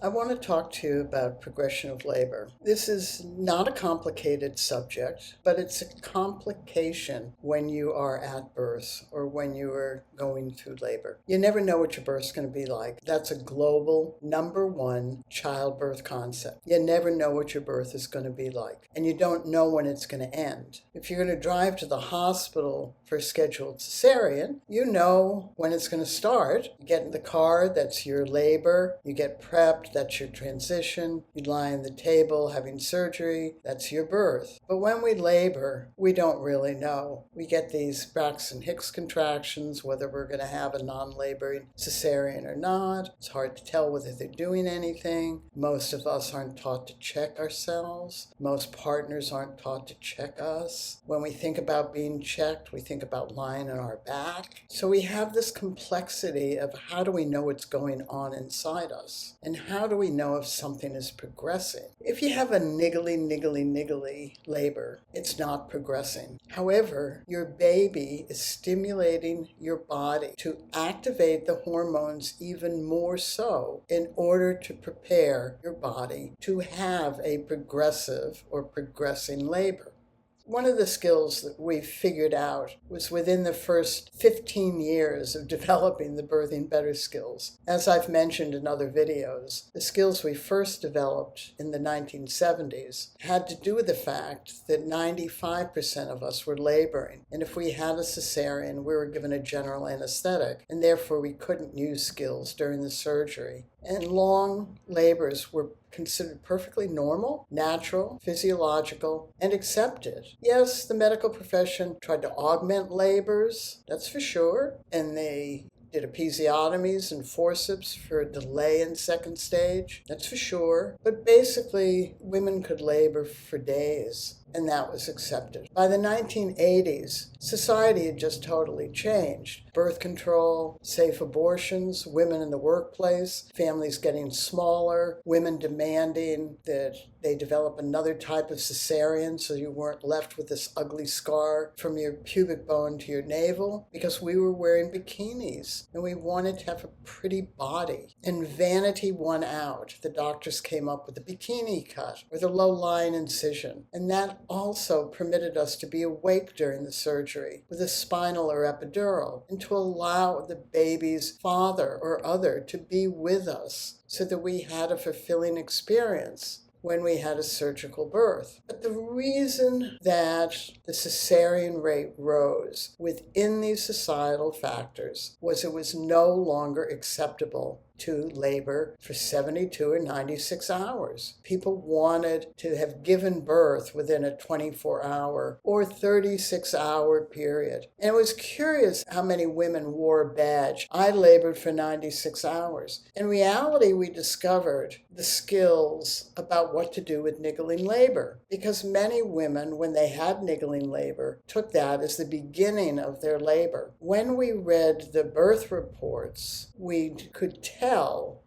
I want to talk to you about progression of labor. This is not a complicated subject, but it's a complication when you are at birth or when you are going through labor. You never know what your birth's going to be like. That's a global, number one childbirth concept. You never know what your birth is going to be like, and you don't know when it's going to end. If you're going to drive to the hospital for a scheduled cesarean, you know when it's going to start. You get in the car, that's your labor. You get prepped, that's your transition. You lie on the table having surgery, that's your birth. But when we labor, we don't really know. We get these Braxton Hicks contractions, whether we're going to have a non-laboring cesarean or not. It's hard to tell whether they're doing anything. Most of us aren't taught to check ourselves. Most partners aren't taught to check us. When we think about being checked, we think about lying on our back. So we have this complexity of how do we know what's going on inside us? And how do we know if something is progressing? If you have a niggly labor, it's not progressing. However, your baby is stimulating your body to activate the hormones even more so in order to prepare your body to have a progressive or progressing labor. One of the skills that we figured out was within the first 15 years of developing the Birthing Better skills. As I've mentioned in other videos, the skills we first developed in the 1970s had to do with the fact that 95% of us were laboring. And if we had a cesarean, we were given a general anesthetic, and therefore we couldn't use skills during the surgery. And long labors were considered perfectly normal, natural, physiological, and accepted. Yes, the medical profession tried to augment labors, that's for sure, and they did episiotomies and forceps for a delay in second stage, that's for sure. But basically, women could labor for days, and that was accepted. By the 1980s, society had just totally changed. Birth control, safe abortions, women in the workplace, families getting smaller, women demanding that they develop another type of cesarean so you weren't left with this ugly scar from your pubic bone to your navel, because we were wearing bikinis and we wanted to have a pretty body. And vanity won out. The doctors came up with a bikini cut or the low-lying incision, and that also permitted us to be awake during the surgery with a spinal or epidural, and to allow the baby's father or other to be with us so that we had a fulfilling experience when we had a surgical birth. But the reason that the cesarean rate rose within these societal factors was it was no longer acceptable to labor for 72 or 96 hours. People wanted to have given birth within a 24-hour or 36-hour period. And it was curious how many women wore a badge. I labored for 96 hours. In reality, we discovered the skills about what to do with niggling labor, because many women, when they had niggling labor, took that as the beginning of their labor. When we read the birth reports, we could tell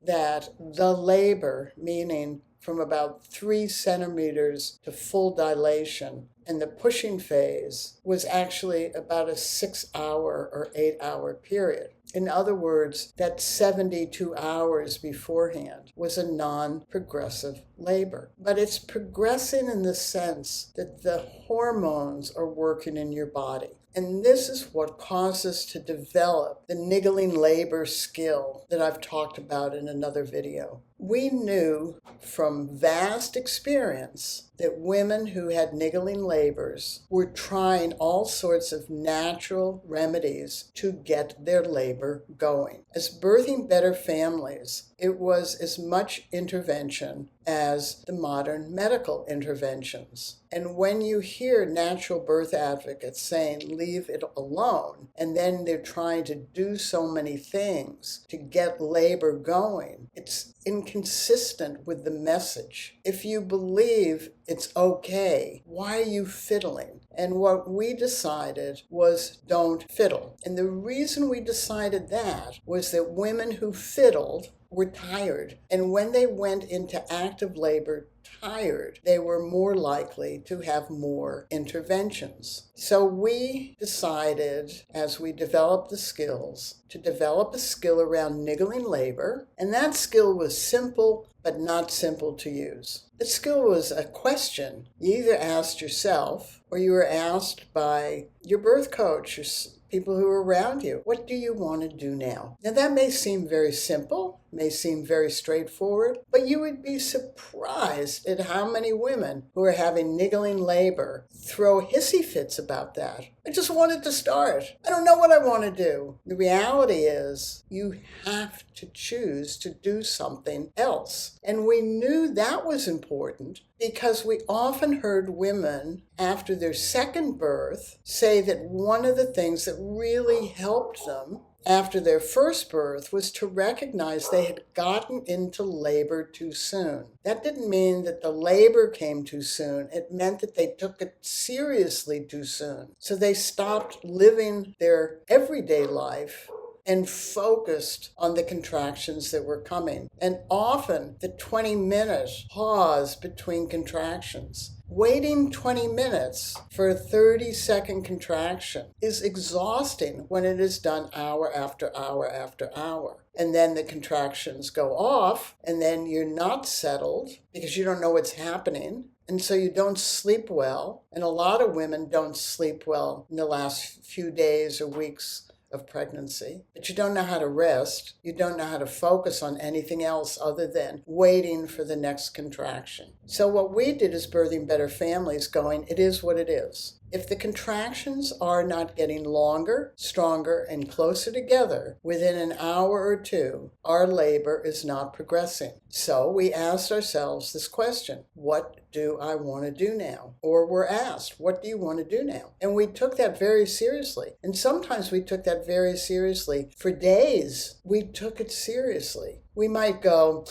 that the labor, meaning from about 3 centimeters to full dilation, and the pushing phase was actually about a 6-hour or 8-hour period. In other words, that 72 hours beforehand was a non-progressive labor. But it's progressing in the sense that the hormones are working in your body. And this is what caused us to develop the niggling labor skill that I've talked about in another video. We knew from vast experience that women who had niggling labors were trying all sorts of natural remedies to get their labor going. As Birthing Better families, it was as much intervention as the modern medical interventions. And when you hear natural birth advocates saying, leave it alone, and then they're trying to do so many things to get labor going, it's inconsistent with the message. If you believe it's okay, why are you fiddling? And what we decided was don't fiddle. And the reason we decided that was that women who fiddled were tired. And when they went into active labor tired, they were more likely to have more interventions. So we decided, as we developed the skills, to develop a skill around niggling labor. And that skill was simple but not simple to use. The skill was a question you either asked yourself or you were asked by your birth coach or people who are around you. What do you want to do now? Now that may seem very simple, may seem very straightforward, but you would be surprised at how many women who are having niggling labor throw hissy fits about that. I just wanted to start. I don't know what I want to do. The reality is you have to choose to do something else. And we knew that was important because we often heard women after their second birth say that one of the things that really helped them after their first birth was to recognize they had gotten into labor too soon. That didn't mean that the labor came too soon. It meant that they took it seriously too soon. So they stopped living their everyday life and focused on the contractions that were coming. And often the 20-minute pause between contractions. Waiting 20 minutes for a 30-second contraction is exhausting when it is done hour after hour after hour. And then the contractions go off, and then you're not settled because you don't know what's happening. And so you don't sleep well. And a lot of women don't sleep well in the last few days or weeks of pregnancy, but you don't know how to rest. You don't know how to focus on anything else other than waiting for the next contraction. So what we did is Birthing Better Families going, it is what it is. If the contractions are not getting longer, stronger, and closer together within an hour or two, our labor is not progressing. So we asked ourselves this question, what do I want to do now? Or we're asked, what do you want to do now? And we took that very seriously. And sometimes we took that very seriously. For days, we took it seriously. We might go,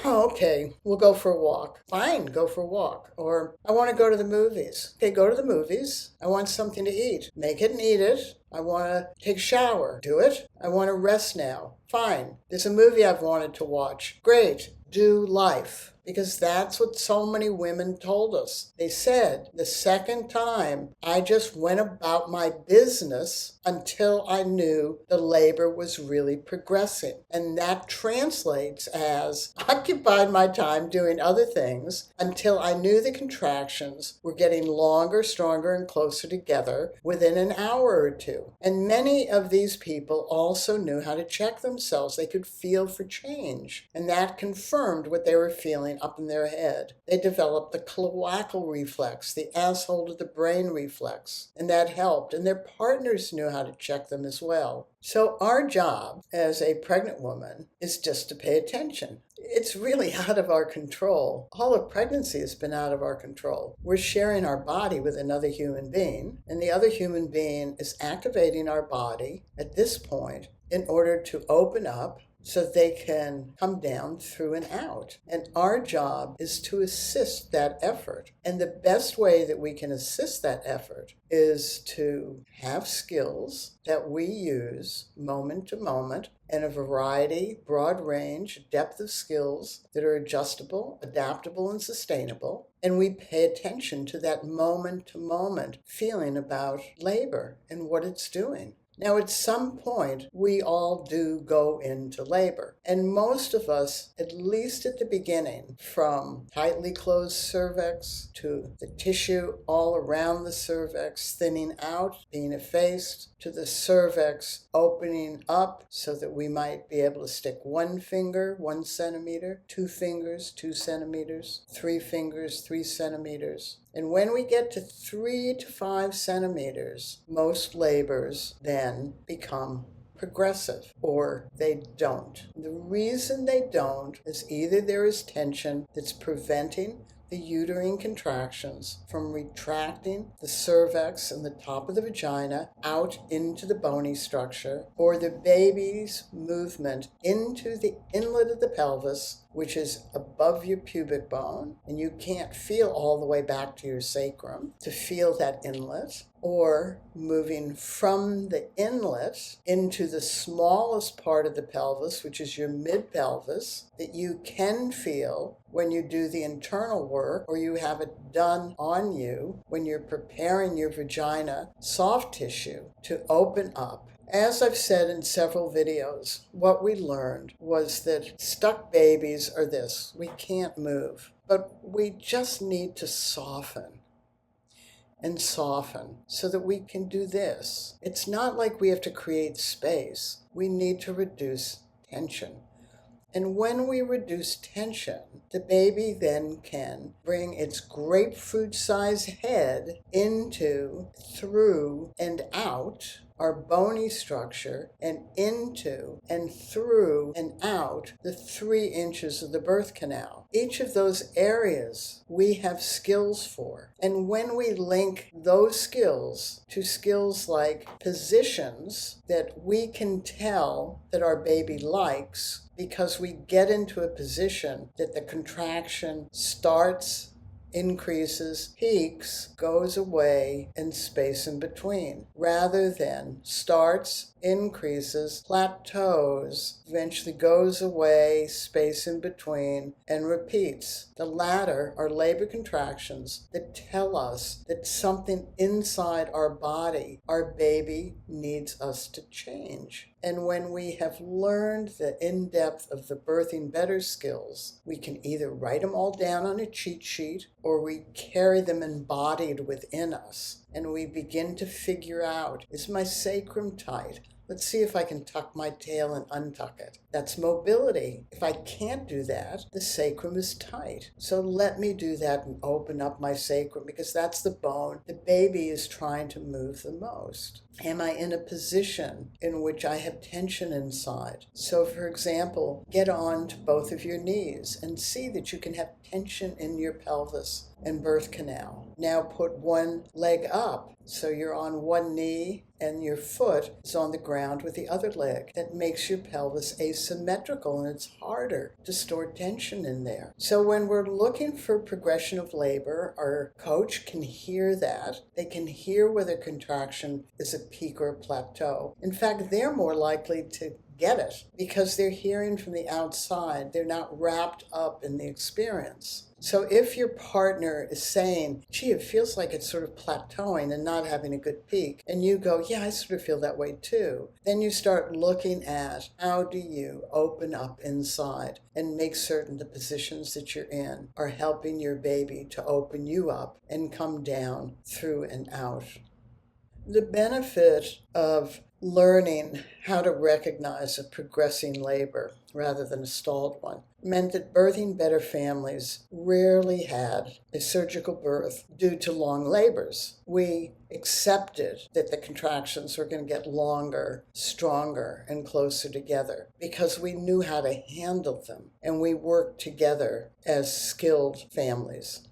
oh, okay, we'll go for a walk. Fine, go for a walk. Or I want to go to the movies. Okay, go to the movies. I want something to eat. Make it and eat it. I want to take a shower. Do it. I want to rest now. Fine. There's a movie I've wanted to watch. Great. Do life. Because that's what so many women told us. They said, the second time, I just went about my business until I knew the labor was really progressing. And that translates as occupied my time doing other things until I knew the contractions were getting longer, stronger, and closer together within an hour or two. And many of these people also knew how to check themselves. They could feel for change. And that confirmed what they were feeling up in their head. They developed the cloacal reflex, the asshole to the brain reflex, and that helped. And their partners knew how to check them as well. So our job as a pregnant woman is just to pay attention. It's really out of our control. All of pregnancy has been out of our control. We're sharing our body with another human being, and the other human being is activating our body at this point in order to open up so they can come down through and out. And our job is to assist that effort. And the best way that we can assist that effort is to have skills that we use moment to moment and a variety, broad range, depth of skills that are adjustable, adaptable, and sustainable. And we pay attention to that moment to moment feeling about labor and what it's doing. Now, at some point, we all do go into labor. And most of us, at least at the beginning, from tightly closed cervix to the tissue all around the cervix thinning out, being effaced, to the cervix opening up so that we might be able to stick 1 finger, 1 centimeter, 2 fingers, 2 centimeters, 3 fingers, 3 centimeters. And when we get to 3 to 5 centimeters, most labors then become progressive, or they don't. The reason they don't is either there is tension that's preventing the uterine contractions from retracting the cervix and the top of the vagina out into the bony structure, or the baby's movement into the inlet of the pelvis, which is above your pubic bone, and you can't feel all the way back to your sacrum to feel that inlet, or moving from the inlet into the smallest part of the pelvis, which is your mid-pelvis, that you can feel when you do the internal work or you have it done on you when you're preparing your vagina soft tissue to open up As I've said in several videos, what we learned was that stuck babies are this: we can't move, but we just need to soften and soften so that we can do this. It's not like we have to create space. We need to reduce tension. And when we reduce tension, the baby then can bring its grapefruit-sized head into, through, and out our bony structure, and into and through and out the 3 inches of the birth canal. Each of those areas we have skills for. And when we link those skills to skills like positions that we can tell that our baby likes, because we get into a position that the contraction starts, increases, peaks, goes away, and space in between, rather than starts, increases, plateaus, eventually goes away, space in between, and repeats. The latter are labor contractions that tell us that something inside our body, our baby, needs us to change. And when we have learned the in-depth of the birthing better skills, we can either write them all down on a cheat sheet or we carry them embodied within us. And we begin to figure out, is my sacrum tight? Let's see if I can tuck my tail and untuck it. That's mobility. If I can't do that, the sacrum is tight. So let me do that and open up my sacrum, because that's the bone the baby is trying to move the most. Am I in a position in which I have tension inside? So, for example, get on to both of your knees and see that you can have tension in your pelvis and birth canal. Now put one leg up, so you're on one knee and your foot is on the ground with the other leg. That makes your pelvis asymmetrical, and it's harder to store tension in there. So when we're looking for progression of labor, our coach can hear that. They can hear whether contraction is a peak or a plateau. In fact, they're more likely to get it because they're hearing from the outside. They're not wrapped up in the experience. So if your partner is saying, gee, it feels like it's sort of plateauing and not having a good peak, and you go, yeah, I sort of feel that way too, then you start looking at how do you open up inside and make certain the positions that you're in are helping your baby to open you up and come down through and out. The benefit of learning how to recognize a progressing labor rather than a stalled one meant that birthing better families rarely had a surgical birth due to long labors. We accepted that the contractions were going to get longer, stronger, and closer together because we knew how to handle them, and we worked together as skilled families.